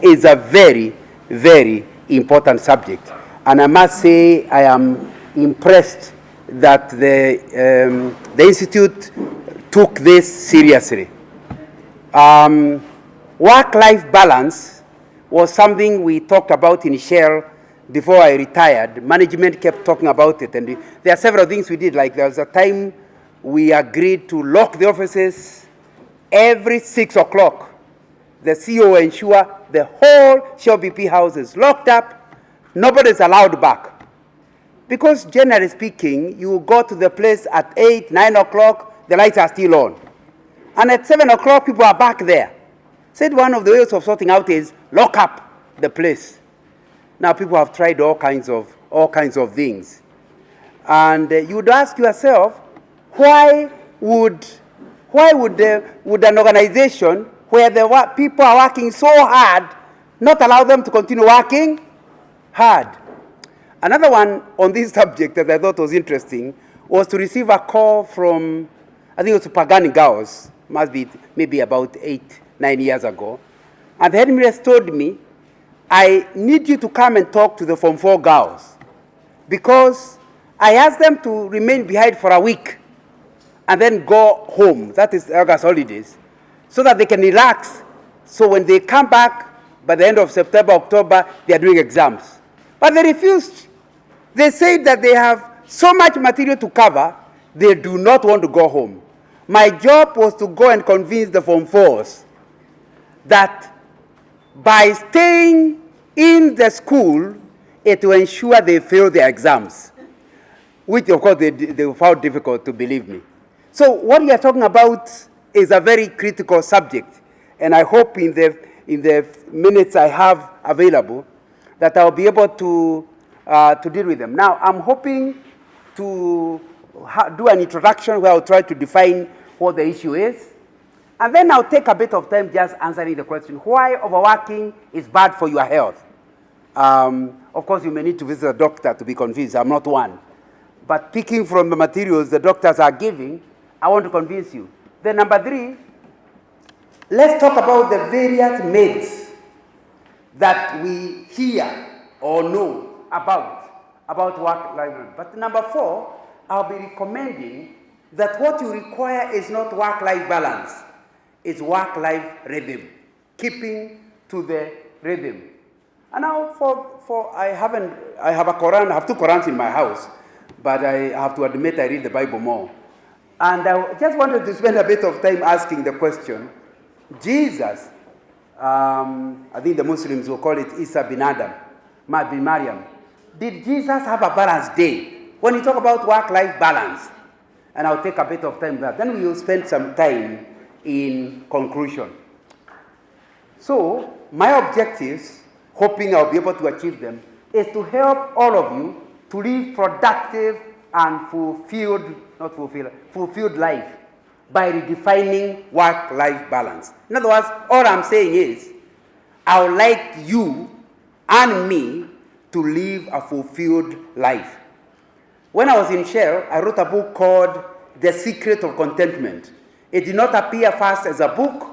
is a very, very important subject. And I must say I am impressed that the Institute took this seriously. Work-life balance was something we talked about in Shell before I retired. Management kept talking about it, and there are several things we did. Like there was a time we agreed to lock the offices every 6 o'clock. The CEO will ensure the whole Shell BP house is locked up. Nobody is allowed back. Because generally speaking, you go to the place at 8, 9 o'clock, the lights are still on. And at 7 o'clock, people are back there. Said one of the ways of sorting out is lock up the place. Now people have tried all kinds of things. And you would ask yourself, why would an organization where the people are working so hard not allow them to continue working hard? Another one on this subject that I thought was interesting was to receive a call from, I think it was Pagani Girls, must be maybe about 8, 9 years ago. And the headmistress told me, I need you to come and talk to the Form 4 girls because I asked them to remain behind for a week and then go home, that is August holidays, so that they can relax. So when they come back by the end of September, October, they are doing exams. But they refused. They said that they have so much material to cover, they do not want to go home. My job was to go and convince the Form 4s that by staying in the school, it will ensure they fail their exams, which of course they found difficult to believe me. So what we are talking about is a very critical subject, and I hope in the minutes I have available that I'll be able to deal with them. Now, I'm hoping to do an introduction where I'll try to define what the issue is. And then I'll take a bit of time just answering the question, why overworking is bad for your health? Of course, you may need to visit a doctor to be convinced. I'm not one. But picking from the materials the doctors are giving, I want to convince you. Then number 3, let's talk about the various myths that we hear or know about work-life balance. But number 4, I'll be recommending that what you require is not work-life balance, it's work-life rhythm, keeping to the rhythm. And now I have a Quran, I have 2 Qurans in my house, but I have to admit I read the Bible more. And I just wanted to spend a bit of time asking the question, Jesus, I think the Muslims will call it Isa bin Adam, bin Maryam. Did Jesus have a balanced day? When you talk about work-life balance, and I'll take a bit of time there, then we will spend some time in conclusion. So, my objectives, hoping I'll be able to achieve them, is to help all of you to live productive and fulfilled life by redefining work-life balance. In other words, all I'm saying is, I would like you and me to live a fulfilled life. When I was in Shell, I wrote a book called The Secret of Contentment. It did not appear first as a book.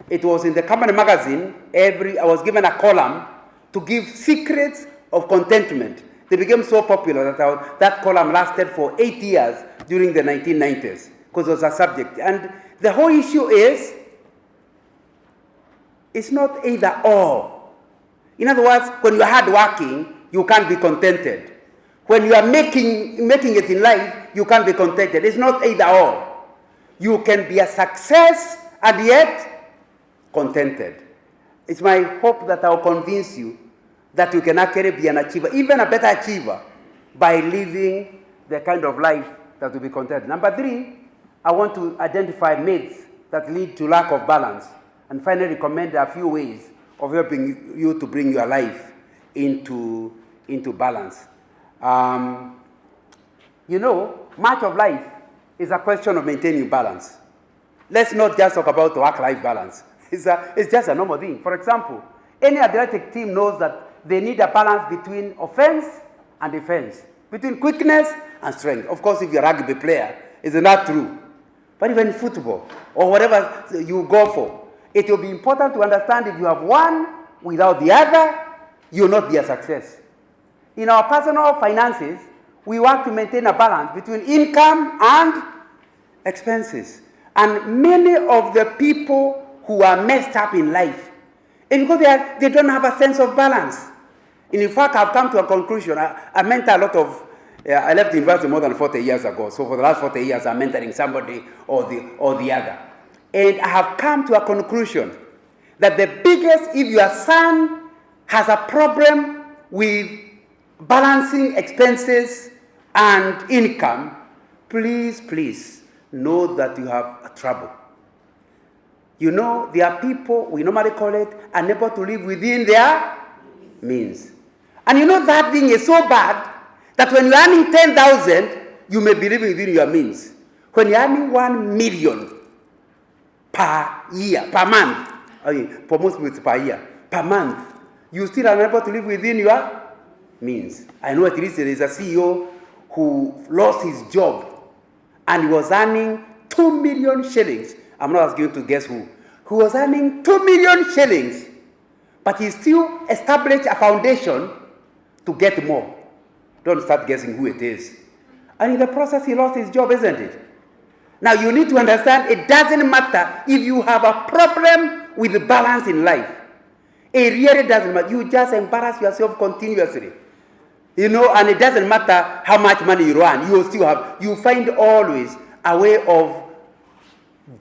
It was in the company magazine. I was given a column to give secrets of contentment. They became so popular that that column lasted for 8 years during the 1990s because it was a subject. And the whole issue is, it's not either or. In other words, when you're hard working, you can't be contented. When you are making it in life, you can't be contented. It's not either or. You can be a success and yet contented. It's my hope that I'll convince you that you can actually be an achiever, even a better achiever, by living the kind of life that will be contented. Number 3, I want to identify myths that lead to lack of balance, and finally recommend a few ways of helping you to bring your life into balance. Much of life is a question of maintaining balance. Let's not just talk about work-life balance. It's just a normal thing. For example, any athletic team knows that they need a balance between offense and defense, between quickness and strength. Of course, if you're a rugby player, isn't that true? But even football or whatever you go for, it will be important to understand if you have one without the other, you'll not be a success. In our personal finances, we want to maintain a balance between income and expenses. And many of the people who are messed up in life, it's because they don't have a sense of balance. And in fact, I've come to a conclusion. I mentor a lot of, I left university more than 40 years ago. So for the last 40 years, I'm mentoring somebody or the other. And I have come to a conclusion that the biggest, if your son has a problem with balancing expenses and income, please know that you have trouble. You know, there are people, we normally call it, unable to live within their means. And you know that thing is so bad that when you're earning 10,000, you may be living within your means. When you're earning 1 million per year, per month, for most people it's per year, per month, you still are unable to live within your means. I know at least there is a CEO who lost his job and he was earning 2 million shillings. I'm not asking you to guess who was earning 2 million shillings, but he still established a foundation to get more. Don't start guessing who it is. And in the process, he lost his job, isn't it? Now, you need to understand it doesn't matter if you have a problem with the balance in life. It really doesn't matter. You just embarrass yourself continuously. You know, and it doesn't matter how much money you earn. You find always a way of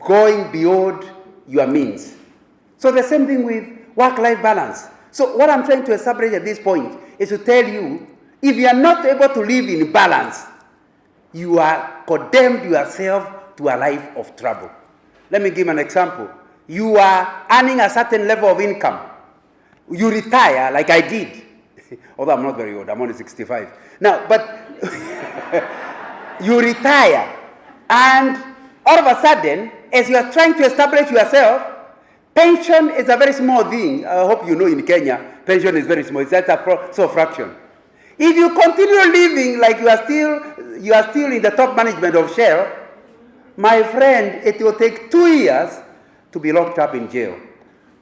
going beyond your means. So the same thing with work-life balance. So what I'm trying to establish at this point is to tell you, if you are not able to live in balance, you are condemned yourself to a life of trouble. Let me give an example. You are earning a certain level of income. You retire, like I did. Although I'm not very old, I'm only 65. Now, but you retire, and all of a sudden, as you are trying to establish yourself, pension is a very small thing. I hope you know in Kenya, pension is very small. It's just a fraction. If you continue living like you are still in the top management of Shell, my friend, it will take 2 years to be locked up in jail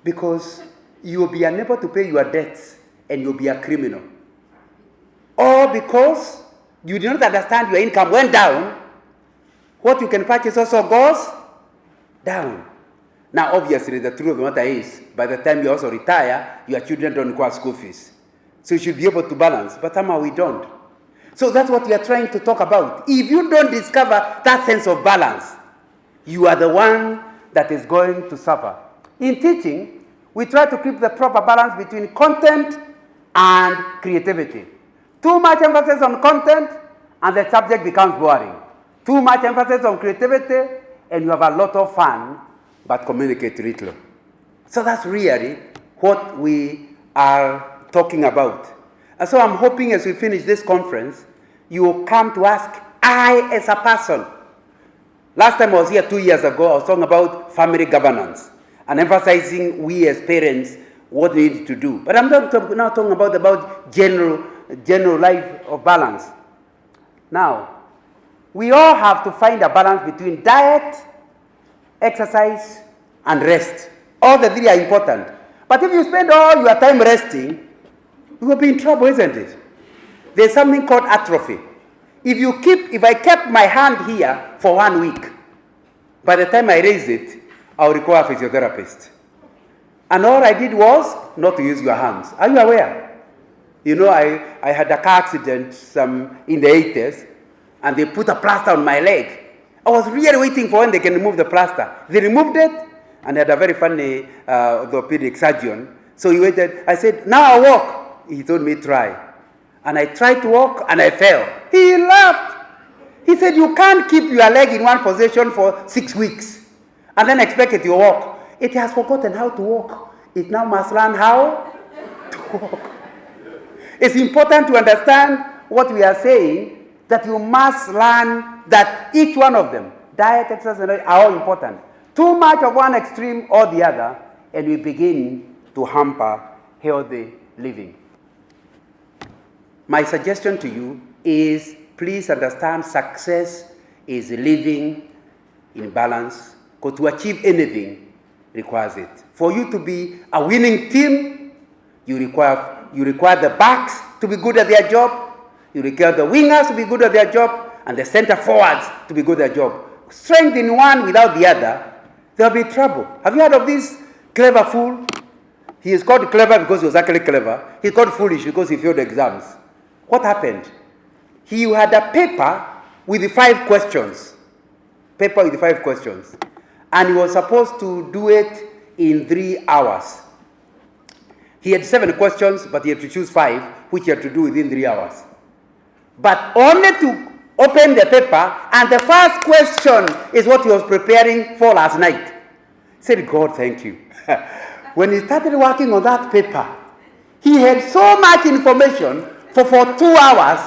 because you will be unable to pay your debts and you'll be a criminal. Or because you did not understand your income went down, what you can purchase also goes down. Now, obviously, the truth of the matter is, by the time you also retire, your children don't require school fees. So you should be able to balance, but somehow we don't. So that's what we are trying to talk about. If you don't discover that sense of balance, you are the one that is going to suffer. In teaching, we try to keep the proper balance between content and creativity. Too much emphasis on content, and the subject becomes boring. Too much emphasis on creativity, and you have a lot of fun, but communicate little. So that's really what we are talking about. And so I'm hoping as we finish this conference, you will come to ask, I as a person. Last time I was here 2 years ago, I was talking about family governance and emphasizing we as parents what we need to do. But I'm now talking about general life of balance. Now, we all have to find a balance between diet, exercise, and rest. All the three are important. But if you spend all your time resting, you will be in trouble, isn't it? There's something called atrophy. If I kept my hand here for 1 week, by the time I raise it, I'll require a physiotherapist. And all I did was not to use your hands. Are you aware? You know, I had a car accident in the 80s, and they put a plaster on my leg. I was really waiting for when they can remove the plaster. They removed it, and I had a very funny orthopedic surgeon. So he waited. I said, now I walk. He told me, try. And I tried to walk, and I fell. He laughed. He said, you can't keep your leg in one position for 6 weeks and then expect it to walk. It has forgotten how to walk. It now must learn how to walk. It's important to understand what we are saying, that you must learn that each one of them, diet, exercise, and are all important. Too much of one extreme or the other, and we begin to hamper healthy living. My suggestion to you is, please understand success is living in balance, because to achieve anything requires it. For you to be a winning team, You require the backs to be good at their job. You require the wingers to be good at their job, and the center forwards to be good at their job. Strength in one without the other, there'll be trouble. Have you heard of this clever fool? He is called clever because he was actually clever. He's called foolish because he failed exams. What happened? He had a paper with the 5 questions. Paper with the 5 questions. And he was supposed to do it in 3 hours. He had 7 questions, but he had to choose 5, which he had to do within 3 hours. But only to open the paper, and the first question is what he was preparing for last night. He said, God, thank you. When he started working on that paper, he had so much information for 2 hours.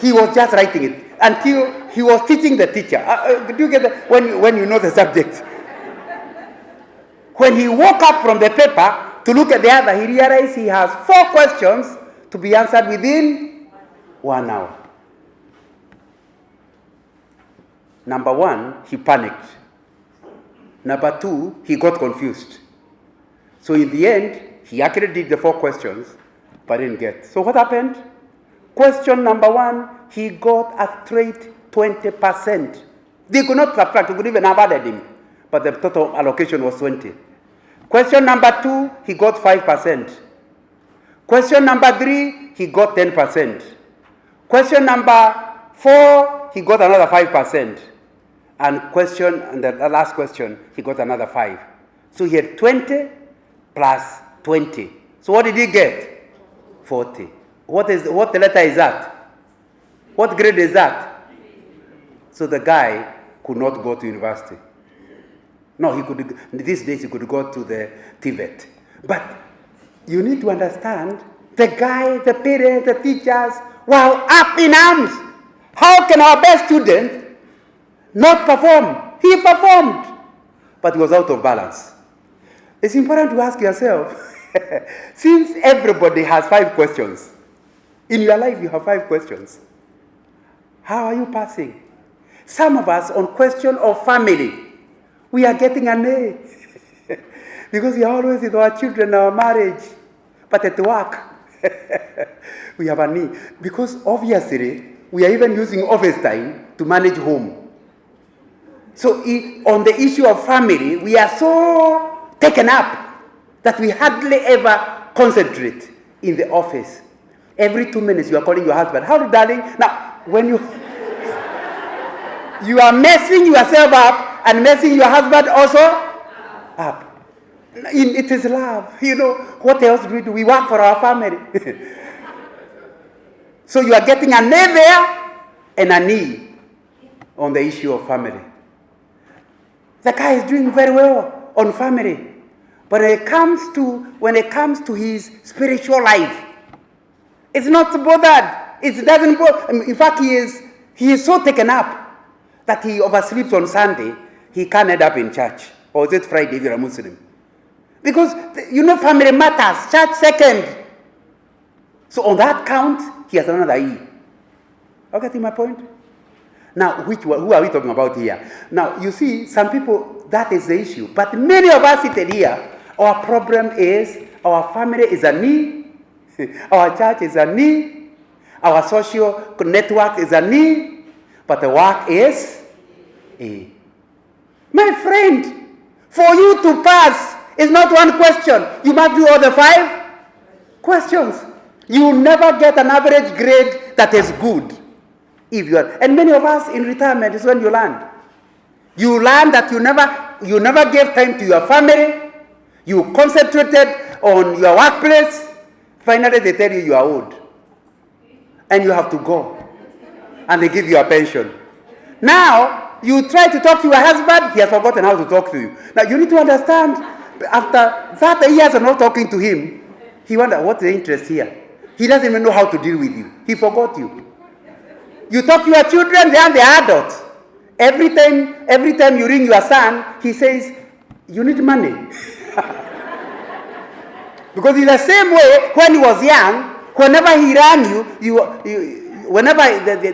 He was just writing it until he was teaching the teacher. Do you get that? When you know the subject? When he woke up from the paper to look at the other, he realized he has 4 questions to be answered within 1 hour. Number 1, he panicked. Number 2, he got confused. So in the end, he actually did the 4 questions, but didn't get. So what happened? Question number 1, he got a straight 20%. They could not subtract, they could even have added him, but the total allocation was 20. Question number 2, he got 5%. Question number 3, he got 10%. Question number 4, he got another 5%. And the last question, he got another 5. So he had 20 plus 20. So what did he get? 40. What letter is that? What grade is that? So the guy could not go to university. No, he could. These days he could go to the TVET. But you need to understand, the guy, the parents, the teachers were up in arms. How can our best student not perform? He performed, but he was out of balance. It's important to ask yourself, since everybody has 5 questions, in your life you have 5 questions, how are you passing? Some of us on question of family, we are getting an A because we are always with our children, our marriage, but at work we have an E because obviously we are even using office time to manage home. So on the issue of family, we are so taken up that we hardly ever concentrate in the office. Every 2 minutes you are calling your husband, "How, darling?" Now, when you are messing yourself up and messing your husband also up. It is love. You know, what else do we do? We work for our family. So you are getting an A there and a knee on the issue of family. The guy is doing very well on family. But when it comes to his spiritual life, it's not bothered. It doesn't bother. In fact, he is so taken up that he oversleeps on Sunday. He can't end up in church. Or is it Friday if you're a Muslim? Because, family matters. Church second. So on that count, he has another E. Okay, getting my point? Now, who are we talking about here? Now, you see, some people, that is the issue. But many of us seated here, our problem is our family is a knee, our church is a knee, our social network is a knee, but the work is A. My friend, for you to pass is not one question. You must do all the 5 questions. You will never get an average grade that is good. And many of us in retirement is when you learn. You learn that you never gave time to your family. You concentrated on your workplace. Finally, they tell you are old. And you have to go. And they give you a pension. Now, you try to talk to your husband, he has forgotten how to talk to you. Now, you need to understand, after 30 years of not talking to him, he wonders, what's the interest here? He doesn't even know how to deal with you. He forgot you. You talk to your children, they are the adults. Every time you ring your son, he says, you need money. Because in the same way, when he was young, whenever he rang whenever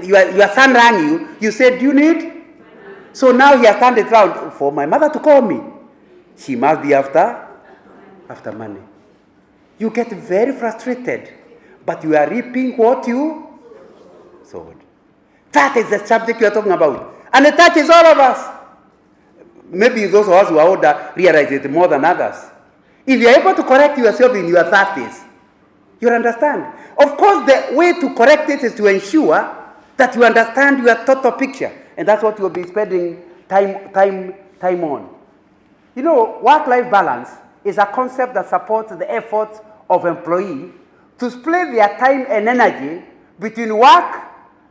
your son rang you, you said, do you need? So now he has turned it around. For my mother to call me, she must be after money. You get very frustrated, but you are reaping what you sowed. That is the subject we are talking about. And it touches all of us. Maybe those of us who are older realize it more than others. If you are able to correct yourself in your 30s, you'll understand. Of course, the way to correct it is to ensure that you understand your total picture. And that's what you'll be spending time on. You know, work-life balance is a concept that supports the efforts of employees to split their time and energy between work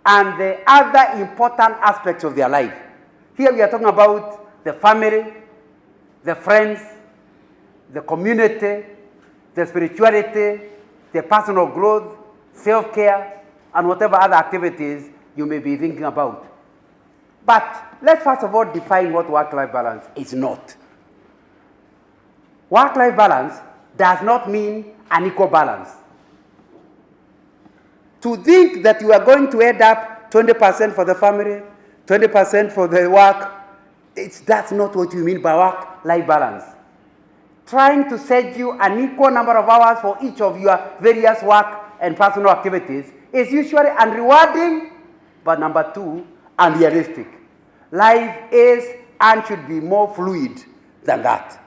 and the other important aspects of their life. Here we are talking about the family, the friends, the community, the spirituality, the personal growth, self-care, and whatever other activities you may be thinking about. But let's first of all define what work-life balance is not. Work-life balance does not mean an equal balance. To think that you are going to end up 20% for the family, 20% for the work, that's not what you mean by work-life balance. Trying to set you an equal number of hours for each of your various work and personal activities is usually unrewarding, but number two, unrealistic. Life is and should be more fluid than that.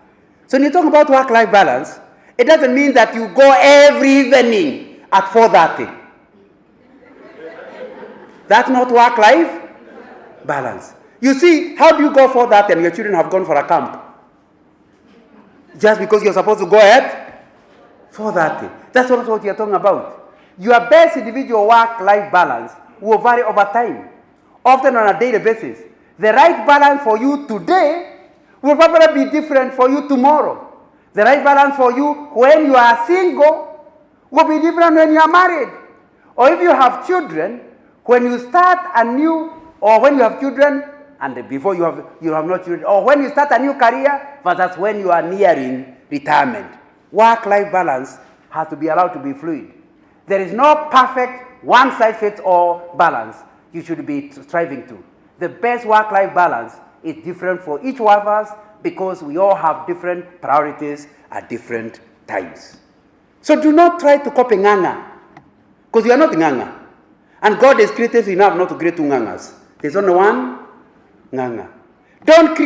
So when you talk about work-life balance, it doesn't mean that you go every evening at 4:30. That's not work-life balance. You see, how do you go 4:30 and your children have gone for a camp? Just because you're supposed to go at 4:30. That's not what you're talking about. Your best individual work-life balance will vary over time, often on a daily basis. The right balance for you today will probably be different for you tomorrow. The right balance for you when you are single will be different when you are married. Or if you have children, when you start a new, or when you have children, and before you have no children, or when you start a new career, versus when you are nearing retirement. Work-life balance has to be allowed to be fluid. There is no perfect one-size-fits-all balance you should be striving to. The best work-life balance is different for each one of us because we all have different priorities at different times. So do not try to copy nganga, because you are not nganga. And God is creative enough not to create two ngangas. There's only one nganga. Don't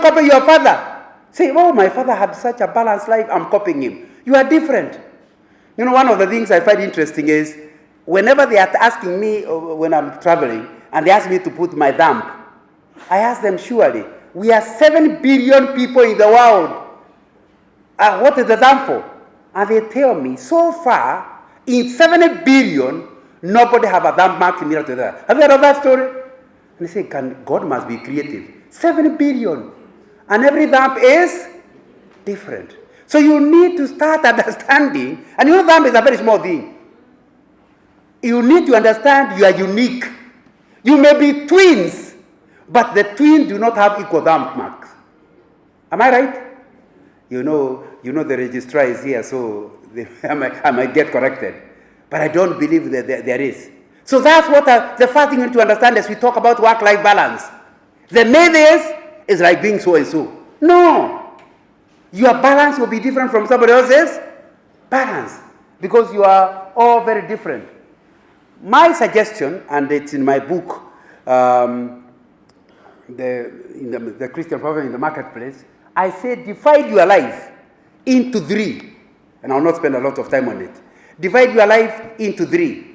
copy your father. Say, oh, my father had such a balanced life, I'm copying him. You are different. You know, one of the things I find interesting is whenever they are asking me when I'm traveling, and they ask me to put my thumb, I ask them, surely, we are 7 billion people in the world. What is the thumb for? And they tell me, so far, in 7 billion, nobody have a thumb mark similar to that. Have you heard of that story? And they say, God must be creative. 7 billion. And every thumb is different. So you need to start understanding, and your thumb is a very small thing. You need to understand you are unique. You may be twins, but the twins do not have equal thumb marks. Am I right? You know the registrar is here, so I might get corrected. But I don't believe that there is. So that's what the first thing you need to understand as we talk about work-life balance. The myth is like being so and so. No. Your balance will be different from somebody else's balance because you are all very different. My suggestion, and it's in my book, the Christian Prophet in the Marketplace, I say divide your life into 3. And I'll not spend a lot of time on it. Divide your life into 3.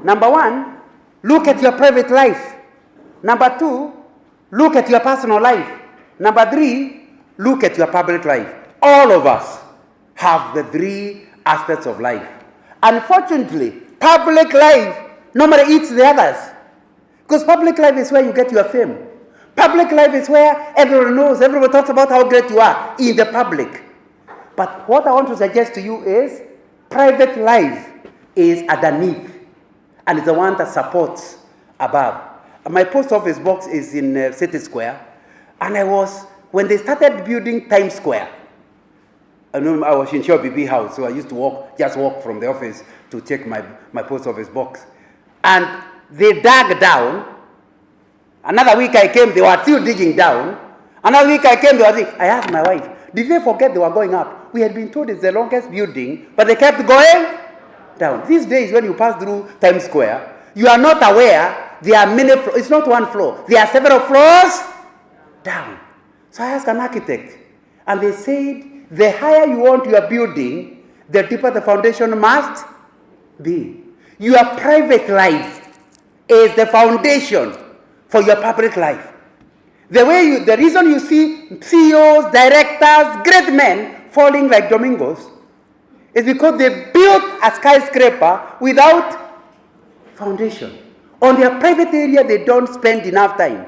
Number 1, look at your private life. Number 2, look at your personal life. Number 3, look at your public life. All of us have the 3 aspects of life. Unfortunately, public life normally eats the others. Because public life is where you get your fame. Public life is where everyone knows, everyone talks about how great you are in the public. But what I want to suggest to you is private life is underneath and it's the one that supports above. My post office box is in City Square, and when they started building Times Square, I was in Shaw BB house, so I used to just walk from the office to check my post office box. And they dug down. Another week I came, they were still digging down. Another week I came, I asked my wife, did they forget they were going up? we had been told it's the longest building, but they kept going down. These days, when you pass through Times Square, you are not aware there are many floors. It's not one floor. There are several floors down. So I asked an architect, and they said, the higher you want your building, the deeper the foundation must be. Your private life is the foundation for your public life. The reason you see CEOs, directors, great men falling like domingos is because they built a skyscraper without foundation. On their private area, they don't spend enough time.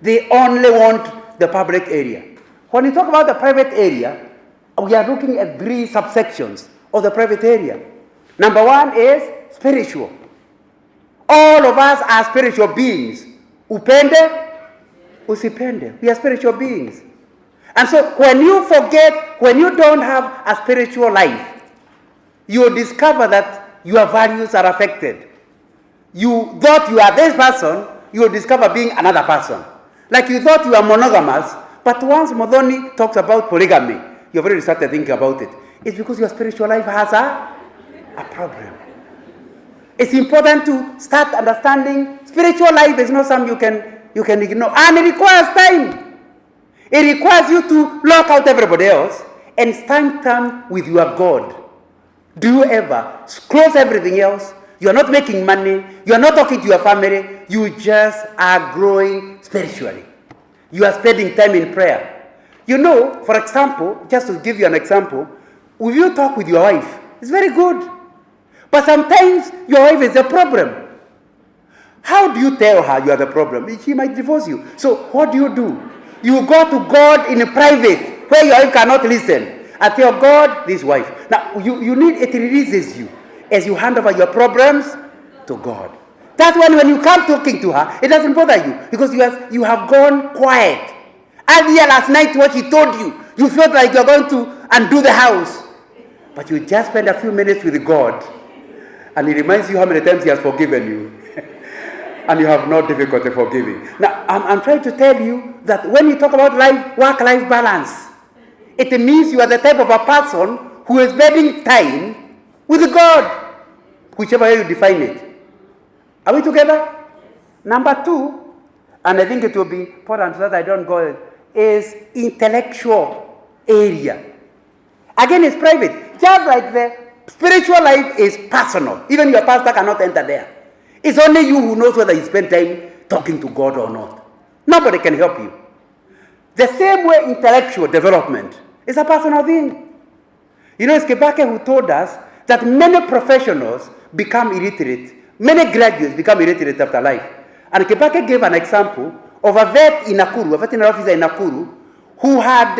They only want the public area. When you talk about the private area, we are looking at 3 subsections of the private area. Number 1 is spiritual. All of us are spiritual beings. Upende, usipende. We are spiritual beings. And so when you don't have a spiritual life, you will discover that your values are affected. You thought you are this person, you will discover being another person. Like you thought you are monogamous, but once Modoni talks about polygamy, you've already started thinking about it. It's because your spiritual life has a problem. It's important to start understanding spiritual life is not something you can ignore. And it requires time. It requires you to lock out everybody else and spend time with your God. Do you ever close everything else? You are not making money. You are not talking to your family. You just are growing spiritually. You are spending time in prayer. You know, for example, just to give you an example, if you talk with your wife, it's very good. But sometimes your wife is the problem. How do you tell her you are the problem? She might divorce you. So what do? You go to God in private, where your wife cannot listen, and tell God, this wife. Now, it releases you as you hand over your problems to God. That's when you come talking to her, it doesn't bother you, because you have gone quiet. Earlier last night, what she told you, you felt like you're going to undo the house. But you just spend a few minutes with God, and He reminds you how many times He has forgiven you. And you have no difficulty forgiving. Now, I'm trying to tell you that when you talk about work-life balance, it means you are the type of a person who is spending time with God, whichever way you define it. Are we together? Number 2, and I think it will be important so that I don't go, is intellectual area. Again, it's private. Just like the spiritual life is personal. Even your pastor cannot enter there. It's only you who knows whether you spend time talking to God or not. Nobody can help you. The same way intellectual development is a personal thing. You know, it's Kebake who told us that many professionals become illiterate. Many graduates become illiterate after life. And Kebake gave an example of a vet in Nakuru, a veterinary officer in Nakuru, who had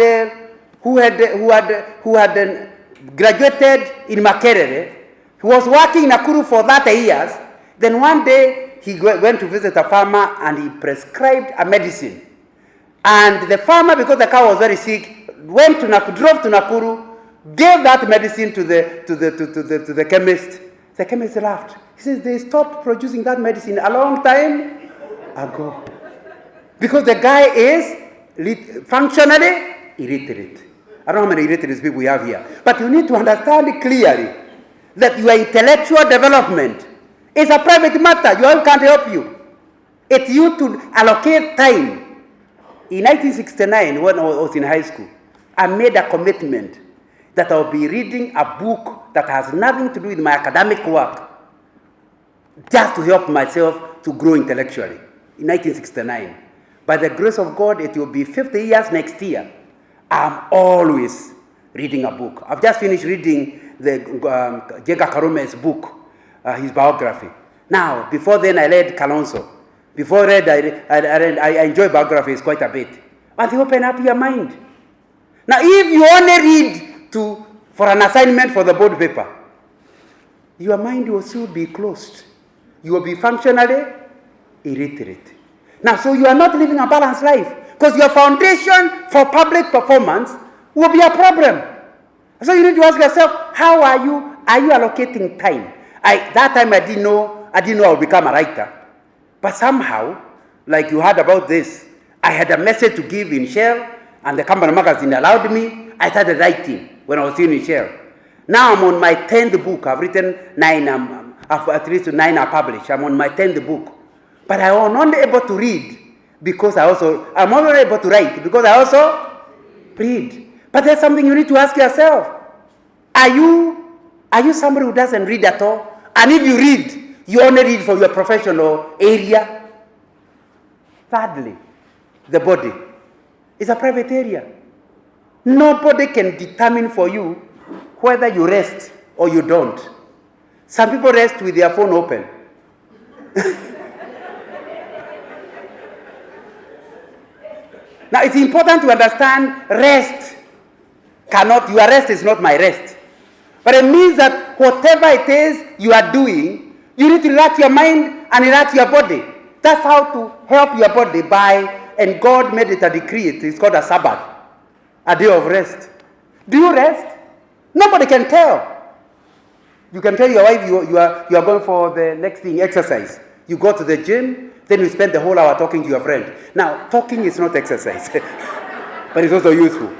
graduated in Makerere. He was working in Nakuru for 30 years. Then one day, he went to visit a farmer and he prescribed a medicine. And the farmer, because the cow was very sick, drove to Nakuru, gave that medicine to the chemist. The chemist laughed. He says, they stopped producing that medicine a long time ago. Because the guy is functionally illiterate. I don't know how many illiterate people we have here. But you need to understand clearly that your intellectual development is a private matter. Your wife can't help you. It's you to allocate time. In 1969, when I was in high school, I made a commitment that I'll be reading a book that has nothing to do with my academic work, just to help myself to grow intellectually. In 1969. By the grace of God, it will be 50 years next year. I'm always reading a book. I've just finished reading the Jega Karume's book, his biography. Now, before then, I read Kalonzo. Before I enjoy biographies quite a bit. And they open up your mind. Now, if you only read for an assignment for the board paper, your mind will still be closed. You will be functionally illiterate. Now, so you are not living a balanced life, because your foundation for public performance will be a problem. So you need to ask yourself, how are you allocating time? That time I didn't know I would become a writer. But somehow, like you heard about this, I had a message to give in Shell, And the company magazine allowed me. I started writing when I was still in Shell. Now I'm on my 10th book. I've written 9, at least 9 are published. I'm on my 10th book. But I am not able to read because I'm only able to write because I also read. But there's something you need to ask yourself. Are you somebody who doesn't read at all? And if you read, you only read for your professional area? Thirdly, the body is a private area. Nobody can determine for you whether you rest or you don't. Some people rest with their phone open. Now, it's important to understand your rest is not my rest. But it means that whatever it is you are doing, you need to relax your mind and relax your body. That's how to help your body and God made it a decree. It's called a Sabbath, a day of rest. Do you rest? Nobody can tell. You can tell your wife you are going for the next thing, exercise. You go to the gym, then you spend the whole hour talking to your friend. Now, talking is not exercise, but it's also useful.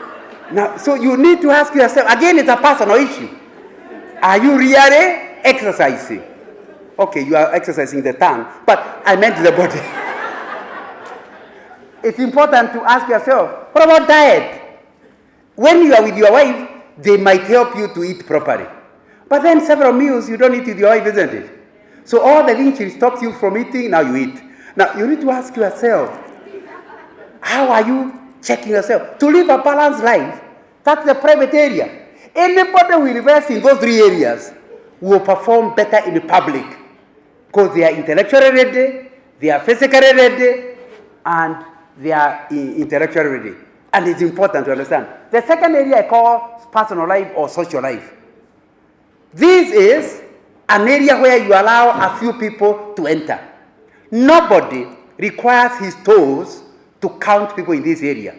Now, so you need to ask yourself, again, it's a personal issue. Are you really exercising? Okay, you are exercising the tongue, but I meant the body. It's important to ask yourself, what about diet? When you are with your wife, they might help you to eat properly. But then several meals, you don't eat with your wife, isn't it? So all the things she stops you from eating, now you eat. Now, you need to ask yourself, how are you checking yourself? To live a balanced life, that's the private area. Anybody who invests in those 3 areas will perform better in the public because they are intellectually ready, they are physically ready, and they are intellectually ready. And it's important to understand. The second area I call personal life or social life. This is an area where you allow a few people to enter. Nobody requires his toes to count people in this area.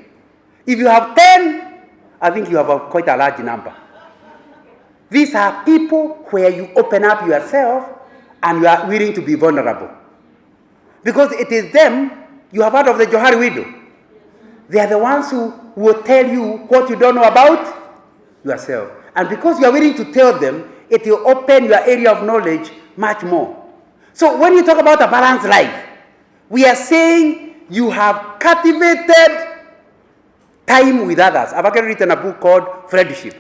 If you have 10, I think you have quite a large number. These are people where you open up yourself and you are willing to be vulnerable. Because it is them, you have heard of the Johari widow. They are the ones who will tell you what you don't know about yourself. And because you are willing to tell them, it will open your area of knowledge much more. So when you talk about a balanced life, we are saying you have cultivated time with others. I've actually written a book called Friendship.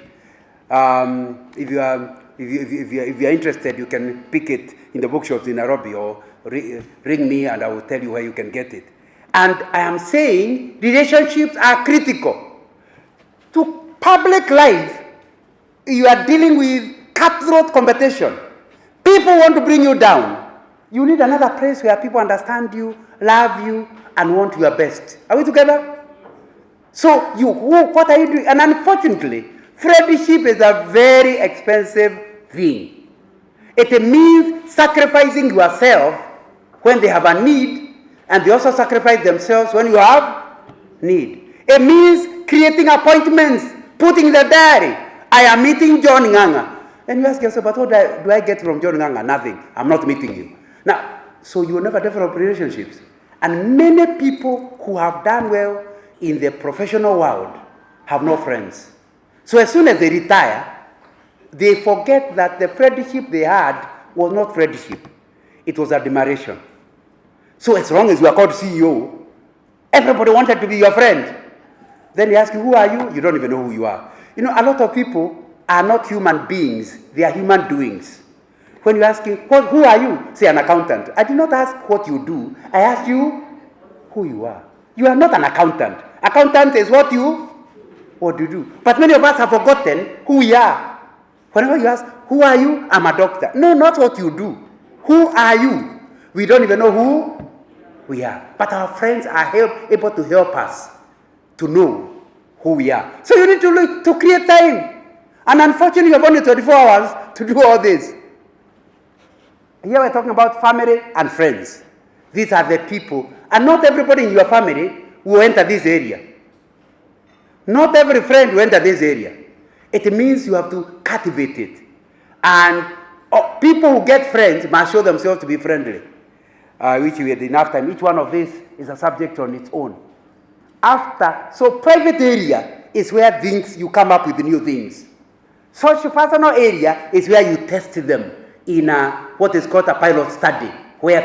If you are interested, you can pick it in the bookshops in Nairobi or ring me and I will tell you where you can get it. And I am saying relationships are critical. To public life, you are dealing with cutthroat competition. People want to bring you down. You need another place where people understand you, love you, and want your best. Are we together? So, what are you doing? And unfortunately, friendship is a very expensive thing. It means sacrificing yourself when they have a need, and they also sacrifice themselves when you have need. It means creating appointments, putting in the diary. I am meeting John Nganga. And you ask yourself, but what do I get from John Nganga? Nothing. I'm not meeting you. Now, so you will never develop relationships. And many people who have done well in the professional world have no friends. So as soon as they retire, they forget that the friendship they had was not friendship. It was admiration. So as long as you are called CEO, everybody wanted to be your friend. Then they ask you, who are you? You don't even know who you are. You know, a lot of people are not human beings. They are human doings. When you ask him, who are you? Say, an accountant. I did not ask what you do. I asked you who you are. You are not an accountant. Accountant is what you do. But many of us have forgotten who we are. Whenever you ask, who are you? I'm a doctor. No, not what you do. Who are you? We don't even know who we are. But our friends are able to help us to know who we are. So you need to create time. And unfortunately, you have only 24 hours to do all this. Here we're talking about family and friends. These are the people. And not everybody in your family will enter this area. Not every friend will enter this area. It means you have to cultivate it. And people who get friends must show themselves to be friendly. Which we had enough time. Each one of these is a subject on its own. So private area is where you come up with new things. Social personal area is where you test them in what is called a pilot study, where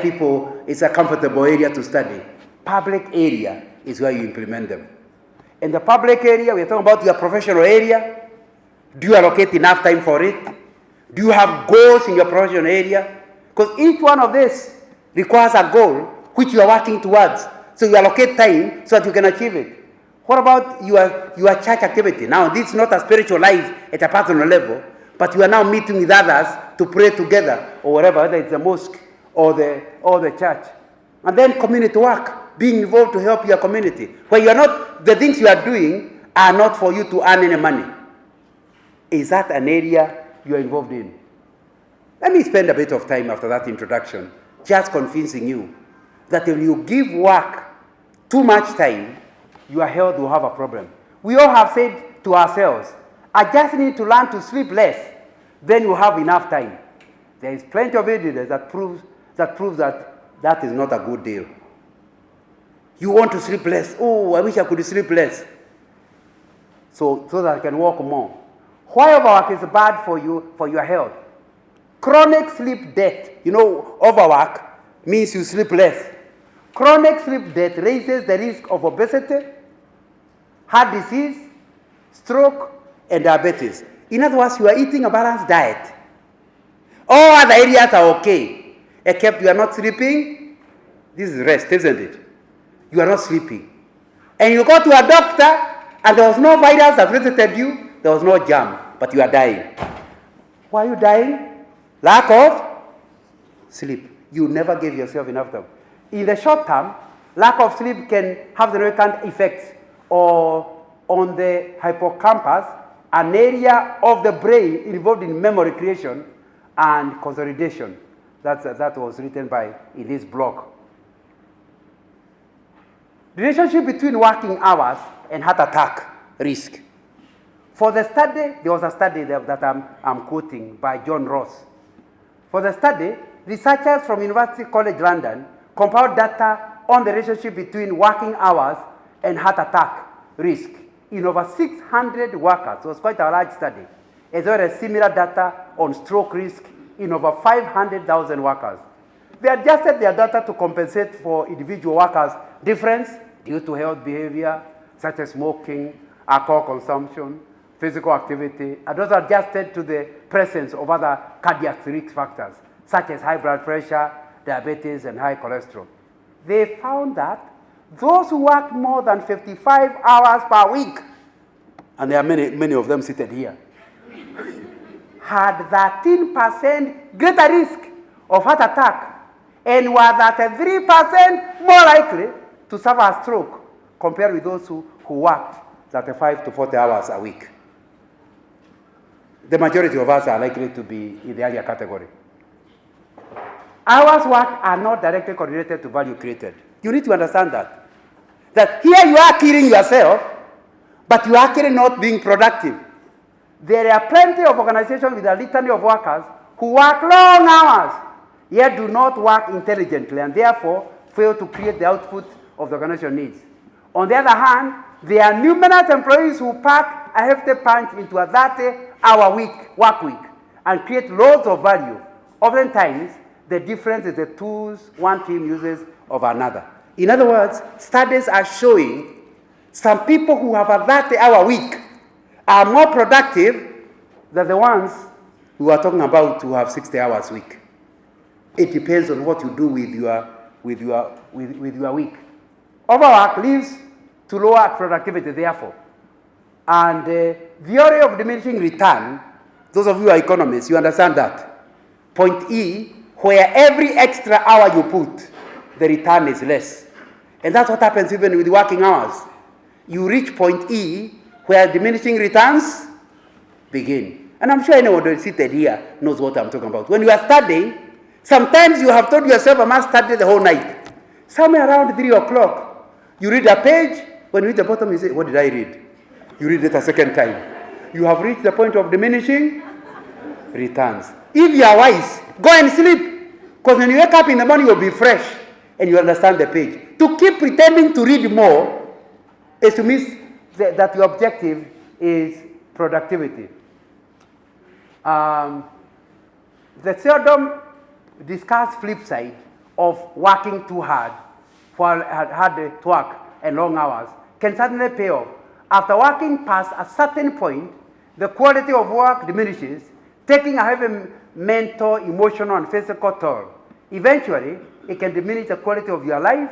it's a comfortable area to study. Public area is where you implement them. In the public area, we're talking about your professional area. Do you allocate enough time for it? Do you have goals in your professional area? Because each one of these requires a goal which you are working towards. So you allocate time so that you can achieve it. What about your church activity? Now, this is not a spiritual life at a personal level, but you are now meeting with others to pray together or whatever, whether it's the mosque or the church. And then community work, being involved to help your community, where the things you are doing are not for you to earn any money. Is that an area you are involved in? Let me spend a bit of time after that introduction just convincing you that if you give work too much time, your health will have a problem. We all have said to ourselves, I just need to learn to sleep less, then you have enough time. There is plenty of evidence that proves that is not a good deal. You want to sleep less. Oh, I wish I could sleep less so that I can walk more. Why overwork is bad for you, for your health? Chronic sleep debt. Overwork means you sleep less. Chronic sleep debt raises the risk of obesity, heart disease, stroke, and diabetes. In other words, you are eating a balanced diet. All other areas are okay, except you are not sleeping. This is rest, isn't it? You are not sleeping. And you go to a doctor, and there was no virus that visited you, there was no germ, but you are dying. Why are you dying? Lack of sleep. You never gave yourself enough time. In the short term, lack of sleep can have significant effects on the hippocampus, an area of the brain involved in memory creation and consolidation. That was written in this blog. The relationship between working hours and heart attack risk. For the study, there was a study that I'm quoting by John Ross. For the study, researchers from University College London compiled data on the relationship between working hours and heart attack risk in over 600 workers. So it was quite a large study. As well as similar data on stroke risk in over 500,000 workers. They adjusted their data to compensate for individual workers' difference due to health behavior, such as smoking, alcohol consumption, physical activity, and also adjusted to the presence of other cardiac risk factors, such as high blood pressure, diabetes, and high cholesterol. They found that those who worked more than 55 hours per week, and there are many of them seated here, had 13% greater risk of heart attack and were 33% more likely to suffer a stroke compared with those who worked 35 to 40 hours a week. The majority of us are likely to be in the earlier category. Hours worked are not directly correlated to value created. You need to understand that. That here you are killing yourself, but you are actually not being productive. There are plenty of organizations with a litany of workers who work long hours, yet do not work intelligently and therefore fail to create the output of the organization needs. On the other hand, there are numerous employees who pack a hefty punch into a 30-hour work week and create loads of value. Oftentimes, the difference is the tools one team uses of another. In other words, studies are showing some people who have a 30-hour week are more productive than the ones who are talking about who have 60 hours a week. It depends on what you do with your week. Overwork leads to lower productivity, therefore. And the theory of diminishing return, those of you who are economists, you understand that. Point E, where every extra hour you put, the return is less. And that's what happens even with working hours. You reach point E, where diminishing returns begin. And I'm sure anyone who is seated here knows what I'm talking about. When you are studying, sometimes you have told yourself, I must study the whole night. Somewhere around 3 o'clock, you read a page. When you reach the bottom, you say, what did I read? You read it a second time. You have reached the point of diminishing returns. If you are wise, go and sleep. Because when you wake up in the morning, you'll be fresh and you understand the page. To keep pretending to read more is to miss that your objective is productivity. The seldom discussed flip side of working too hard for hard work and long hours can certainly pay off. After working past a certain point, the quality of work diminishes, taking a heavy mental, emotional, and physical toll. Eventually, it can diminish the quality of your life,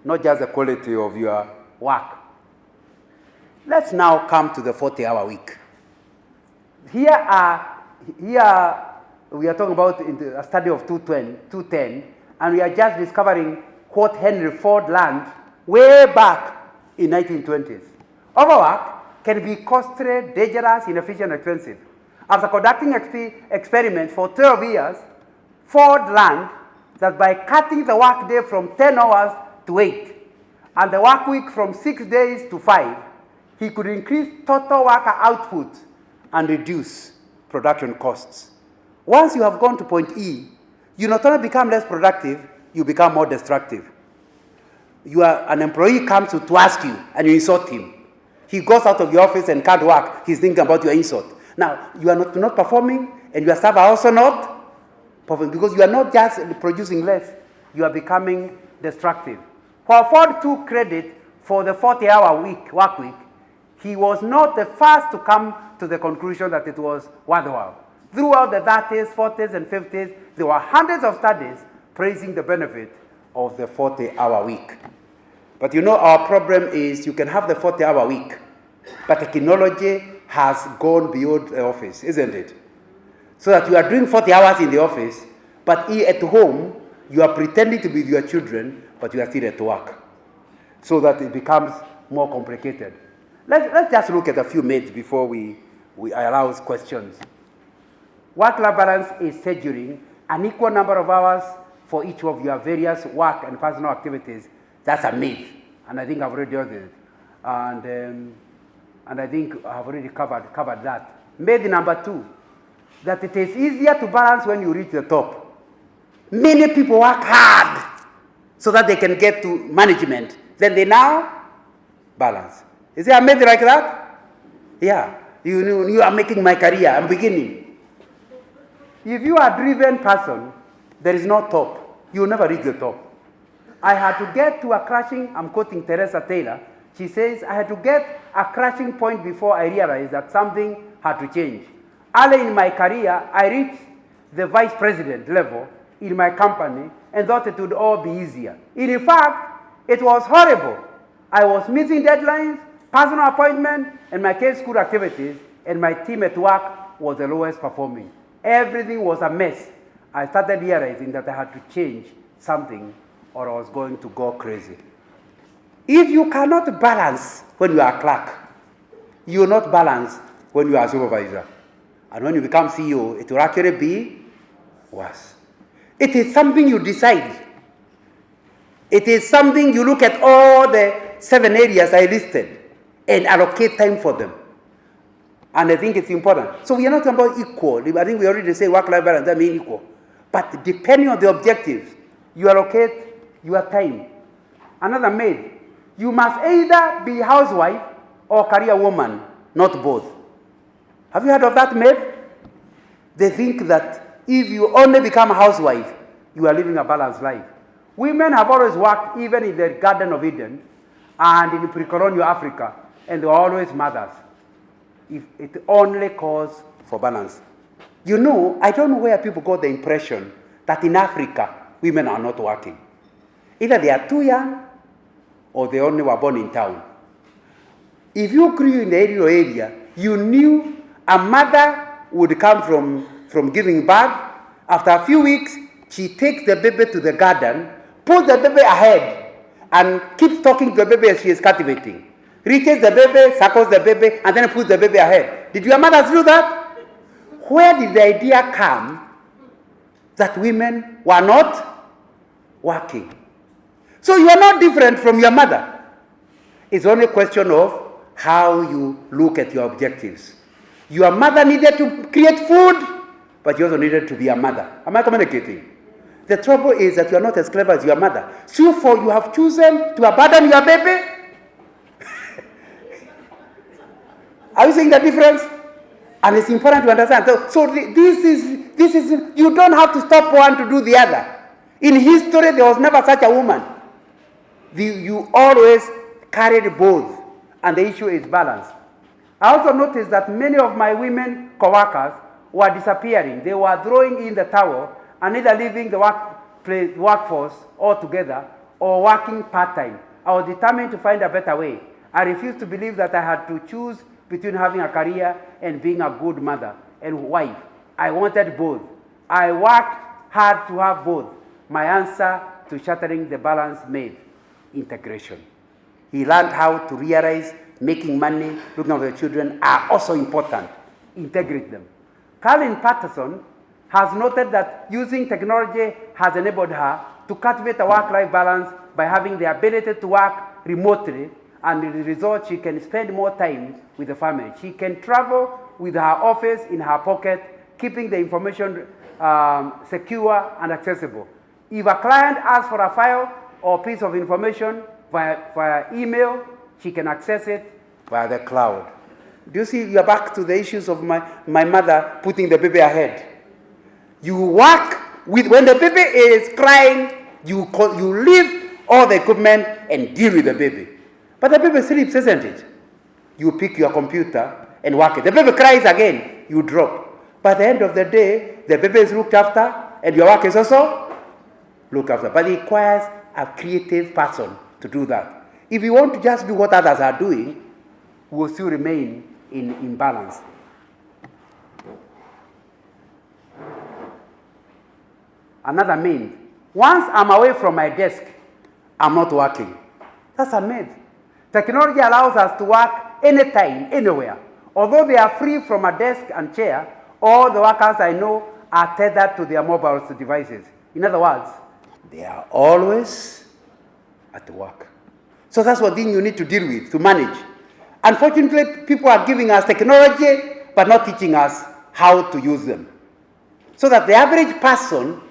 not just the quality of your work. Let's now come to the 40-hour week. Here we are talking about a study of 210, and we are just discovering what Henry Ford learned way back in 1920s. Overwork can be costly, dangerous, inefficient, and expensive. After conducting experiments for 12 years, Ford learned that by cutting the workday from 10 hours to 8, and the work week from 6 days to 5, he could increase total worker output and reduce production costs. Once you have gone to point E, you not only become less productive, you become more destructive. An employee comes to ask you, and you insult him. He goes out of your office and can't work. He's thinking about your insult. Now, you are not performing, and your staff are also not performing, because you are not just producing less, you are becoming destructive. While Ford took credit for the 40-hour work week, he was not the first to come to the conclusion that it was worthwhile. Throughout the 30s, 40s, and 50s, there were hundreds of studies praising the benefit of the 40-hour week. But you know, our problem is you can have the 40-hour week, but technology has gone beyond the office, isn't it? So that you are doing 40 hours in the office, but at home, you are pretending to be with your children, but you are still at work. So that it becomes more complicated. Let's just look at a few myths before we allow questions. Work-life balance is scheduling an equal number of hours for each of your various work and personal activities. That's a myth, and I think I've already done it. And I think I've already covered that. Myth number 2, that it is easier to balance when you reach the top. Many people work hard so that they can get to management. Then they now balance. Is there a myth like that? Yeah. You are making my career. I'm beginning. If you are a driven person, there is no top. You will never reach the top. I had to get to a crashing, I'm quoting Teresa Taylor. She says, I had to get a crashing point before I realized that something had to change. Early in my career, I reached the vice president level in my company and thought it would all be easier. In fact, it was horrible. I was missing deadlines, personal appointments, and my kids' school activities, and my team at work was the lowest performing. Everything was a mess. I started realizing that I had to change something or I was going to go crazy. If you cannot balance when you are a clerk, you will not balance when you are a supervisor. And when you become CEO, it will actually be worse. It is something you decide. It is something you look at all the 7 areas I listed and allocate time for them. And I think it's important. So we are not talking about equal. I think we already say work-life balance, that means equal. But depending on the objectives, you allocate your time. Another myth, you must either be housewife or career woman, not both. Have you heard of that myth? They think that if you only become a housewife, you are living a balanced life. Women have always worked even in the Garden of Eden and in pre-colonial Africa, and they were always mothers. If it only calls for balance. You know, I don't know where people got the impression that in Africa, women are not working. Either they are too young or they only were born in town. If you grew in the area, you knew a mother would come from giving birth. After a few weeks, she takes the baby to the garden, puts the baby ahead, and keeps talking to the baby as she is cultivating. Reaches the baby, suckles the baby, and then puts the baby ahead. Did your mothers do that? Where did the idea come that women were not working? So you are not different from your mother. It's only a question of how you look at your objectives. Your mother needed to create food, but you also needed to be a mother. Am I communicating? The trouble is that you are not as clever as your mother. So for you have chosen to abandon your baby. Are you seeing the difference? And it's important to understand. This is, you don't have to stop one to do the other. In history, there was never such a woman. You always carried both, and the issue is balance. I also noticed that many of my women co-workers were disappearing. They were throwing in the towel and either leaving the workforce altogether or working part-time. I was determined to find a better way. I refused to believe that I had to choose between having a career and being a good mother and wife. I wanted both. I worked hard to have both. My answer to shattering the balance made integration. He learned how to realize making money, looking after the children are also important. Integrate them. Carolyn Patterson has noted that using technology has enabled her to cultivate a work-life balance by having the ability to work remotely, and as a result, she can spend more time with the family. She can travel with her office in her pocket, keeping the information secure and accessible. If a client asks for a file or piece of information via email, she can access it via the cloud. Do you see, you're back to the issues of my mother putting the baby ahead. You work with, when the baby is crying, you leave all the equipment and deal with the baby. But the baby sleeps, isn't it? You pick your computer and work it. The baby cries again, you drop. By the end of the day, the baby is looked after and your work is also looked after. But it requires a creative person to do that. If you want to just do what others are doing, we will still remain in balance. Another myth. Once I'm away from my desk, I'm not working. That's a myth. Technology allows us to work anytime, anywhere. Although they are free from a desk and chair, all the workers I know are tethered to their mobile devices. In other words, they are always at work. So that's what thing you need to deal with, to manage. Unfortunately, people are giving us technology, but not teaching us how to use them. So that the average person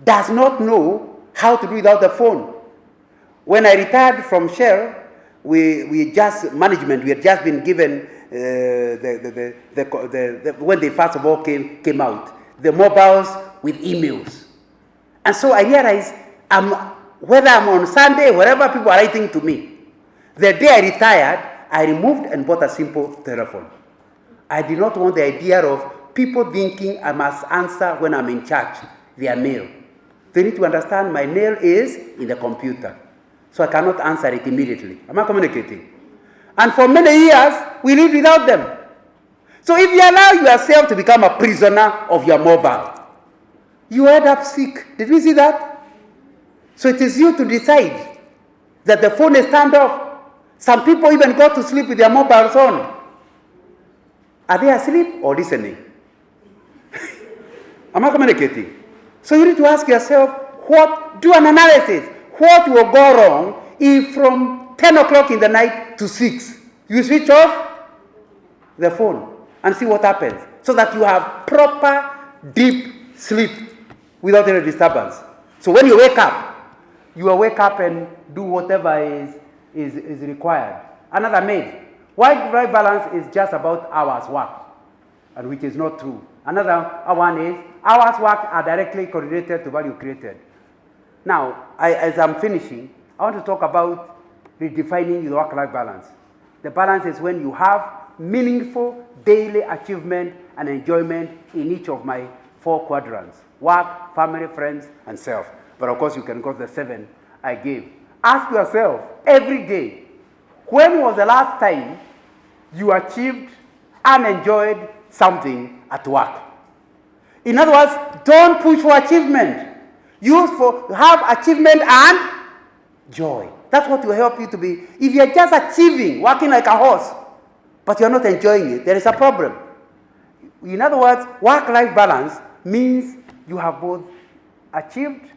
does not know how to do without the phone. When I retired from Shell, we had just been given when they first of all came out, the mobiles with emails. And so I realized, whether I'm on Sunday, wherever people are writing to me, the day I retired, I removed and bought a simple telephone. I did not want the idea of people thinking I must answer when I'm in church via mail. They need to understand my mail is in the computer. So I cannot answer it immediately. Am I communicating? And for many years, we lived without them. So if you allow yourself to become a prisoner of your mobile, you end up sick. Did we see that? So it is you to decide that the phone is turned off. Some people even go to sleep with their mobiles on. Are they asleep or listening? Am I communicating? So you need to ask yourself, do an analysis. What will go wrong if from 10 o'clock in the night to 6, you switch off the phone and see what happens, so that you have proper deep sleep without any disturbance. So when you wake up, you will wake up and do whatever is required. Another myth. Work-life balance is just about hours worked, and which is not true. Another one is hours worked are directly correlated to value created. Now, as I'm finishing, I want to talk about redefining the work-life balance. The balance is when you have meaningful daily achievement and enjoyment in each of my 4 quadrants: work, family, friends, and self. But of course, you can go to the 7 I gave. Ask yourself every day, when was the last time you achieved and enjoyed something at work? In other words, don't push for achievement. Have achievement and joy. That's what will help you to be. If you're just achieving, working like a horse, but you're not enjoying it, there is a problem. In other words, work-life balance means you have both achieved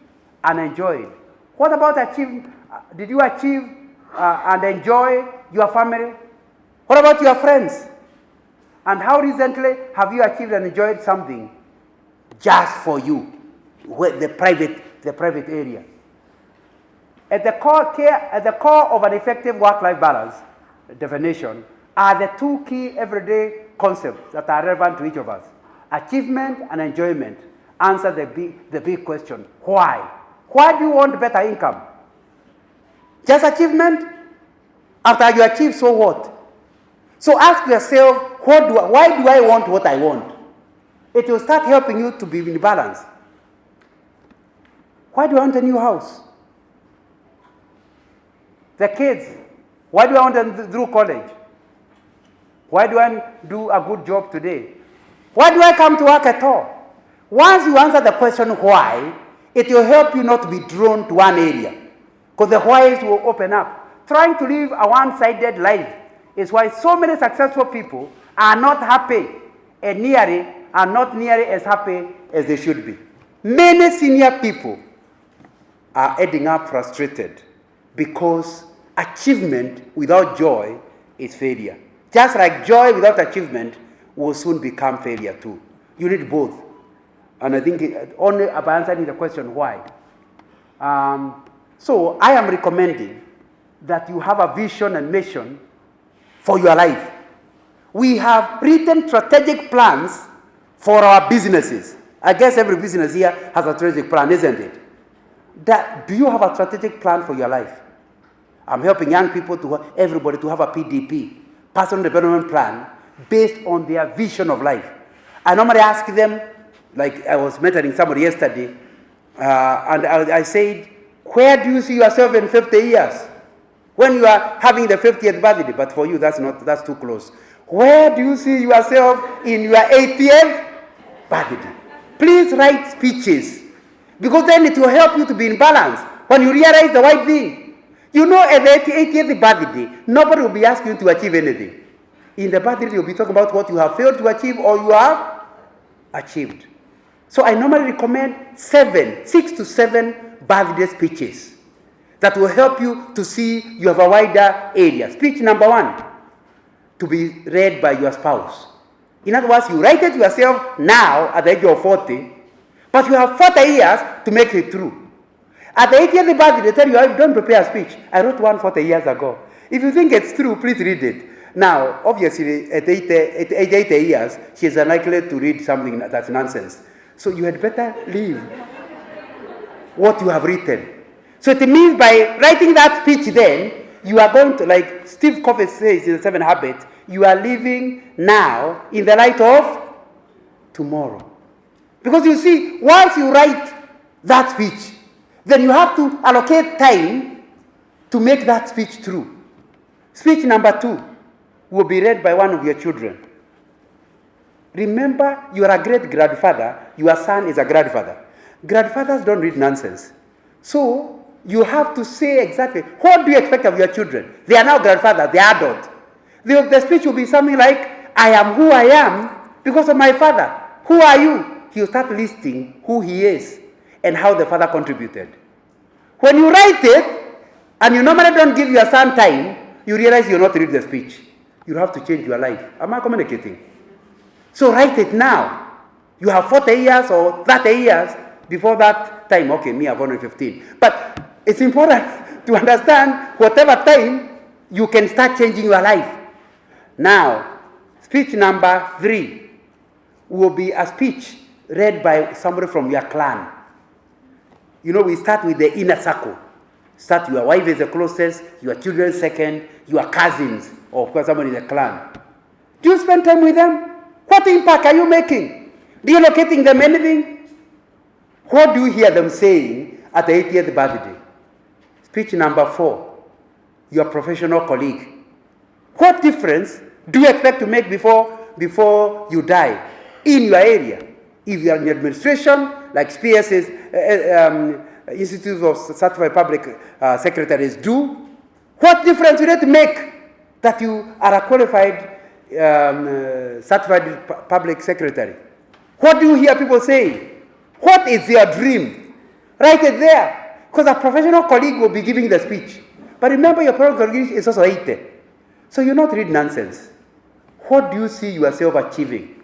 and enjoyed. What about achieve? Did you achieve and enjoy your family? What about your friends? And how recently have you achieved and enjoyed something just for you? The private area. At the core of an effective work-life balance definition, are the two key everyday concepts that are relevant to each of us. Achievement and enjoyment answer the big question, why? Why do you want better income? Just achievement? After you achieve, so what? So ask yourself, why do I want what I want? It will start helping you to be in balance. Why do I want a new house? The kids, why do I want them to do college? Why do I do a good job today? Why do I come to work at all? Once you answer the question why, it will help you not to be drawn to one area, because the whys will open up. Trying to live a one-sided life is why so many successful people are not happy and are not nearly as happy as they should be. Many senior people are ending up frustrated because achievement without joy is failure. Just like joy without achievement will soon become failure too. You need both. And I think only by answering the question why. So I am recommending that you have a vision and mission for your life. We have written strategic plans for our businesses. I guess every business here has a strategic plan, isn't it? Do you have a strategic plan for your life? I'm helping young people, everybody to have a PDP, personal development plan, based on their vision of life. I normally ask them, like I was mentoring somebody yesterday, and I said, where do you see yourself in 50 years? When you are having the 50th birthday, but for you that's too close. Where do you see yourself in your 80th birthday? Please write speeches, because then it will help you to be in balance when you realize the right thing. You know, at the 80th birthday, nobody will be asking you to achieve anything. In the birthday, you'll be talking about what you have failed to achieve or you have achieved. So I normally recommend 6 to 7 birthday speeches that will help you to see you have a wider area. Speech number 1, to be read by your spouse. In other words, you write it yourself now at the age of 40, but you have 40 years to make it through. At the 80th birthday, they tell you, don't prepare a speech. I wrote one 40 years ago. If you think it's true, please read it. Now, obviously, at age 80 years, she is unlikely to read something that's nonsense. So you had better leave what you have written. So it means by writing that speech then, you are going to, like Steve Covey says in the 7 Habits, you are living now in the light of tomorrow. Because you see, once you write that speech, then you have to allocate time to make that speech true. Speech number 2 will be read by one of your children. Remember, you are a great-grandfather, your son is a grandfather. Grandfathers don't read nonsense. So, you have to say exactly, what do you expect of your children? They are now grandfathers, they are adults. The speech will be something like, I am who I am because of my father. Who are you? He'll start listing who he is and how the father contributed. When you write it, and you normally don't give your son time, you realize you're not reading the speech. You have to change your life. Am I communicating? So write it now. You have 40 years or 30 years before that time. Okay, me, I've only 15. But it's important to understand whatever time you can start changing your life. Now, speech number 3 will be a speech read by somebody from your clan. You know, we start with the inner circle. Start your wife is the closest, your children second, your cousins, or of course somebody in the clan. Do you spend time with them? What impact are you making? Relocating them anything? What do you hear them saying at the 80th birthday? Speech number 4, your professional colleague. What difference do you expect to make before you die in your area? If you are in administration, like SPS's Institute of Certified Public Secretaries do, what difference will it make that you are a qualified certified public secretary? What do you hear people say? What is their dream? Write it there, because a professional colleague will be giving the speech. But remember, your professional colleague is also 80. So you not read nonsense. What do you see yourself achieving?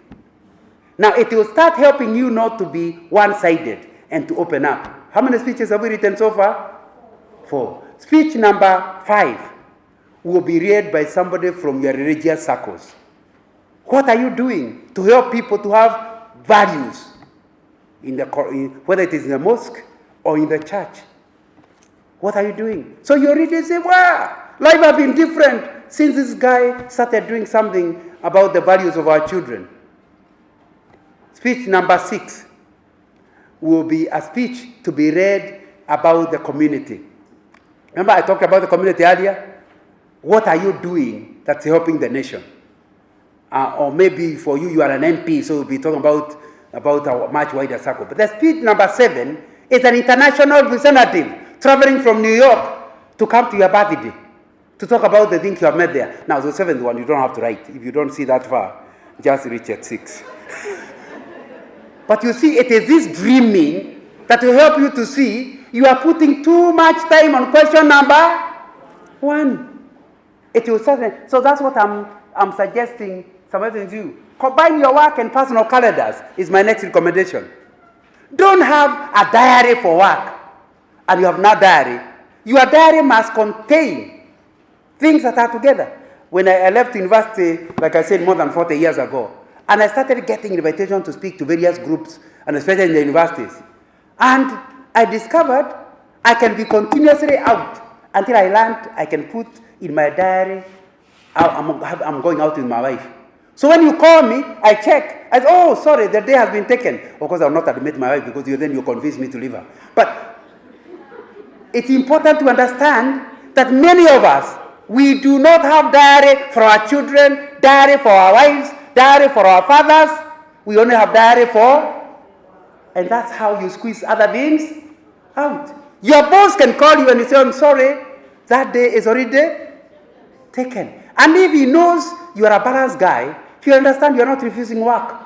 Now, it will start helping you not to be one-sided and to open up. How many speeches have we written so far? 4. Speech number 5 will be read by somebody from your religious circles. What are you doing to help people to have values, whether it is in the mosque or in the church? What are you doing? So you read and say, wow, life has been different since this guy started doing something about the values of our children. Speech number 6 will be a speech to be read about the community. Remember I talked about the community earlier? What are you doing that's helping the nation? Or maybe for you, you are an MP, so we'll be talking about a much wider circle. But the speech number 7 is an international representative traveling from New York to come to your birthday to talk about the things you have met there. Now, the 7th one, you don't have to write. If you don't see that far, just reach at 6. But you see, it is this dreaming that will help you to see you are putting too much time on question number 1. It will start. So that's what I'm suggesting somebody to do. Combine your work and personal calendars is my next recommendation. Don't have a diary for work and you have no diary. Your diary must contain things that are together. When I left university, like I said, more than 40 years ago, and I started getting invitations to speak to various groups, and especially in the universities. And I discovered I can be continuously out until I learned I can put in my diary, I'm going out with my wife. So when you call me, I check. I say, oh, sorry, the day has been taken. Of course, I will not admit my wife because then you convince me to leave her. But it's important to understand that many of us, we do not have diary for our children, diary for our wives, diary for our fathers. We only have diary for, and that's how you squeeze other things out. Your boss can call you and say, I'm sorry, that day is already taken. And if he knows you are a balanced guy, he'll understand you are not refusing work.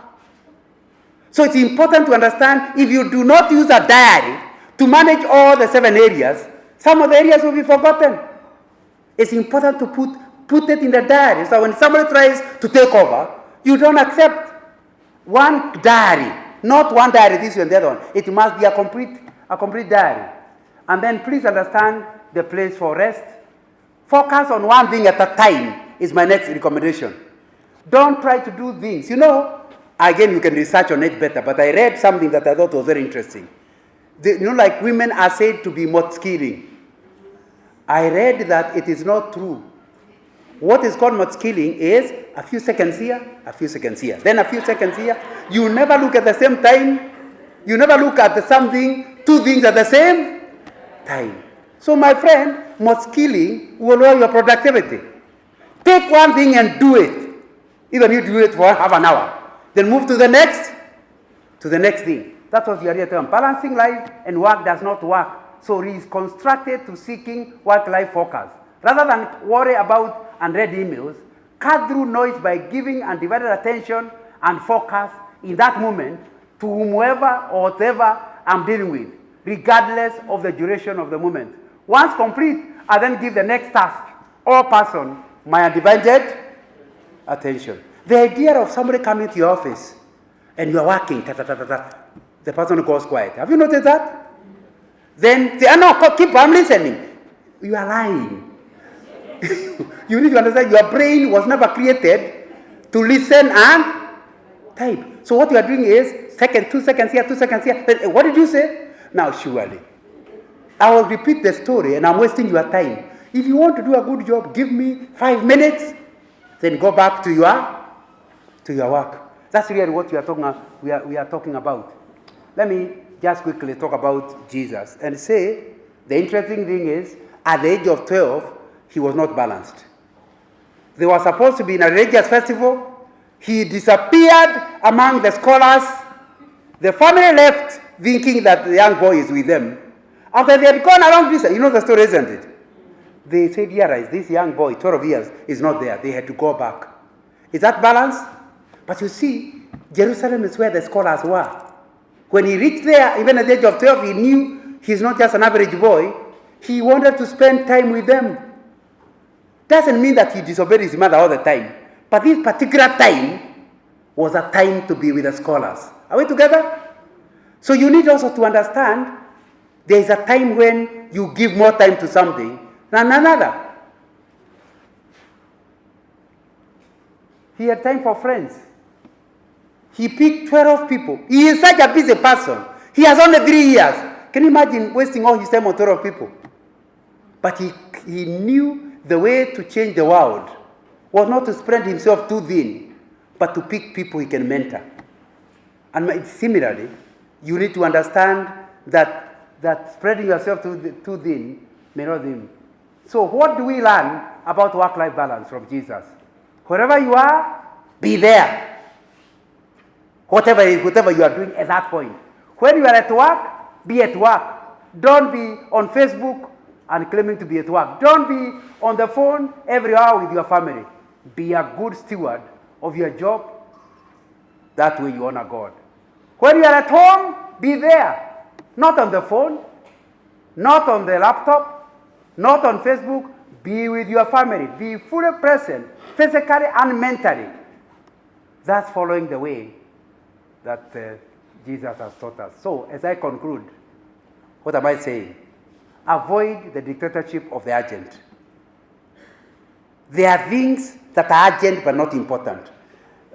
So it's important to understand if you do not use a diary to manage all the 7 areas, some of the areas will be forgotten. It's important to put it in the diary. So when somebody tries to take over, you don't accept one diary, not one diary, this and the other one. It must be a complete diary. And then please understand the place for rest. Focus on one thing at a time is my next recommendation. Don't try to do things. You know, again, you can research on it better, but I read something that I thought was very interesting. Like women are said to be multi-skilling. I read that it is not true. What is called multi-skilling is a few seconds here, a few seconds here, then a few seconds here. You never look at the same time. You never look at two things at the same time. So my friend, multi-skilling will lower your productivity. Take one thing and do it. Even if you do it for half an hour. Then move to the next thing. That's what you are here to learn. Balancing life and work does not work. So he is constructed to seeking work-life focus. Rather than worry about unread emails, cut through noise by giving undivided attention and focus in that moment to whomever or whatever I'm dealing with, regardless of the duration of the moment. Once complete, I then give the next task or person my undivided attention. The idea of somebody coming to your office and you're working, the person goes quiet. Have you noticed that? Then say, no, keep, I'm listening. You are lying. You need to understand your brain was never created to listen and type. So what you are doing is 2 seconds here, 2 seconds here. What did you say? Now, surely, I will repeat the story and I'm wasting your time. If you want to do a good job, give me 5 minutes, then go back to your work. That's really what we are talking about. Let me just quickly talk about Jesus and say the interesting thing is at the age of 12, he was not balanced. They were supposed to be in a religious festival. He disappeared among the scholars. The family left thinking that the young boy is with them. After they had gone around this, you know the story, isn't it? They said, yeah, this young boy, 12 years, is not there. They had to go back. Is that balance? But you see, Jerusalem is where the scholars were. When he reached there, even at the age of 12, he knew he's not just an average boy. He wanted to spend time with them. Doesn't mean that he disobeyed his mother all the time. But this particular time was a time to be with the scholars. Are we together? So you need also to understand there is a time when you give more time to something than another. He had time for friends. He picked 12 people. He is such a busy person. He has only 3 years. Can you imagine wasting all his time on 12 people? But he knew the way to change the world was not to spread himself too thin, but to pick people he can mentor. And similarly, you need to understand that spreading yourself too thin may not be. So what do we learn about work-life balance from Jesus? Wherever you are, be there. Whatever you are doing at that point. When you are at work, be at work. Don't be on Facebook and claiming to be at work. Don't be on the phone every hour with your family. Be a good steward of your job. That way you honor God. When you are at home, be there. Not on the phone, not on the laptop, not on Facebook. Be with your family. Be fully present, physically and mentally. That's following the way that Jesus has taught us. So, as I conclude, what am I saying? Avoid the dictatorship of the urgent. There are things that are urgent but not important.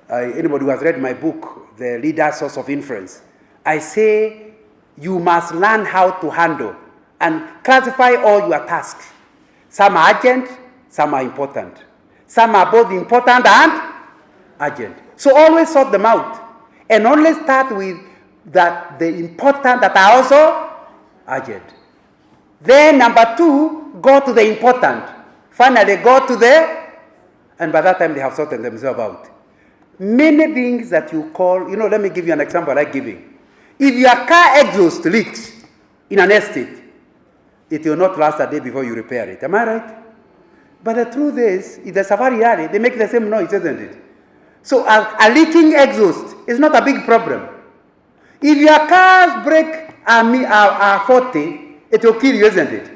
Anybody who has read my book, The Leader's Source of Influence, I say you must learn how to handle and classify all your tasks. Some are urgent, some are important. Some are both important and urgent. So always sort them out. And only start with the important that are also urgent. Then number 2, go to the important. Finally, go to and by that time they have sorted themselves out. Many things that you call, let me give you an example I like giving. If your car exhaust leaks in an estate, it will not last a day before you repair it. Am I right? But the truth is, in the safari area, they make the same noise, isn't it? So a leaking exhaust is not a big problem. If your car's brake are 40, it will kill you, isn't it?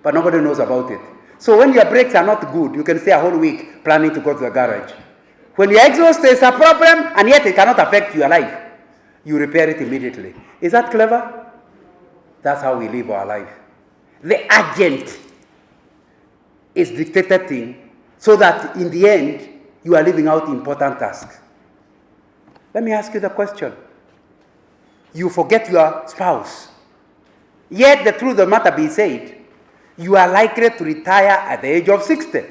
But nobody knows about it. So when your brakes are not good, you can stay a whole week planning to go to the garage. When your exhaust is a problem, and yet it cannot affect your life, you repair it immediately. Is that clever? That's how we live our life. The urgent is dictated thing, so that in the end, you are living out important tasks. Let me ask you the question. You forget your spouse. Yet the truth of the matter be said, you are likely to retire at the age of 60.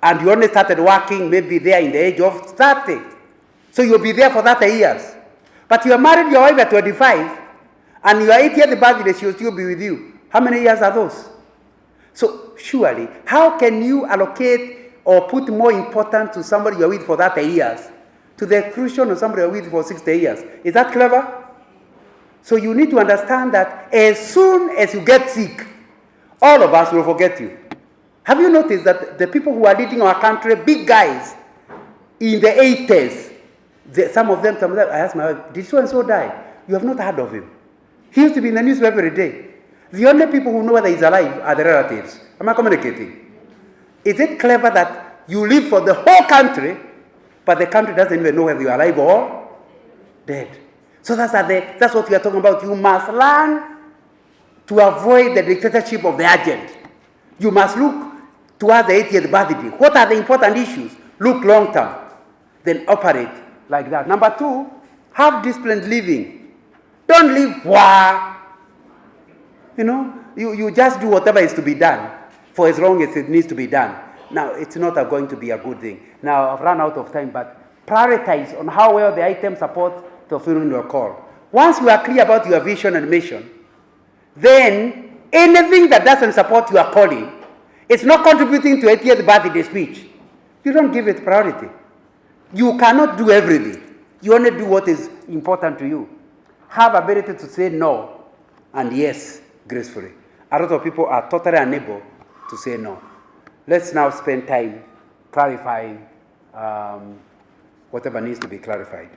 And you only started working maybe there in the age of 30. So you'll be there for 30 years. But you are married your wife at 25, and your 80th birthday, she will still be with you. How many years are those? So surely, how can you allocate or put more importance to somebody you're with for 30 years to the exclusion of somebody you're with for 60 years? Is that clever? So you need to understand that as soon as you get sick, all of us will forget you. Have you noticed that the people who are leading our country, big guys, in the 80s, some of them, I asked my wife, did so-and-so die? You have not heard of him. He used to be in the news every day. The only people who know whether he's alive are the relatives. Am I communicating? Is it clever that you live for the whole country, but the country doesn't even know whether you're alive or dead? So that's what we are talking about. You must learn to avoid the dictatorship of the urgent. You must look towards the 80th birthday. What are the important issues? Look long term. Then operate like that. Number 2, have disciplined living. Don't live wah. You just do whatever is to be done for as long as it needs to be done. Now, it's not going to be a good thing. Now, I've run out of time, but prioritize on how well the item supports fulfilling your call. Once you are clear about your vision and mission, then anything that doesn't support your calling, it's not contributing to 80th birthday speech. You don't give it priority. You cannot do everything. You only do what is important to you. Have ability to say no and yes gracefully. A lot of people are totally unable to say no. Let's now spend time clarifying whatever needs to be clarified.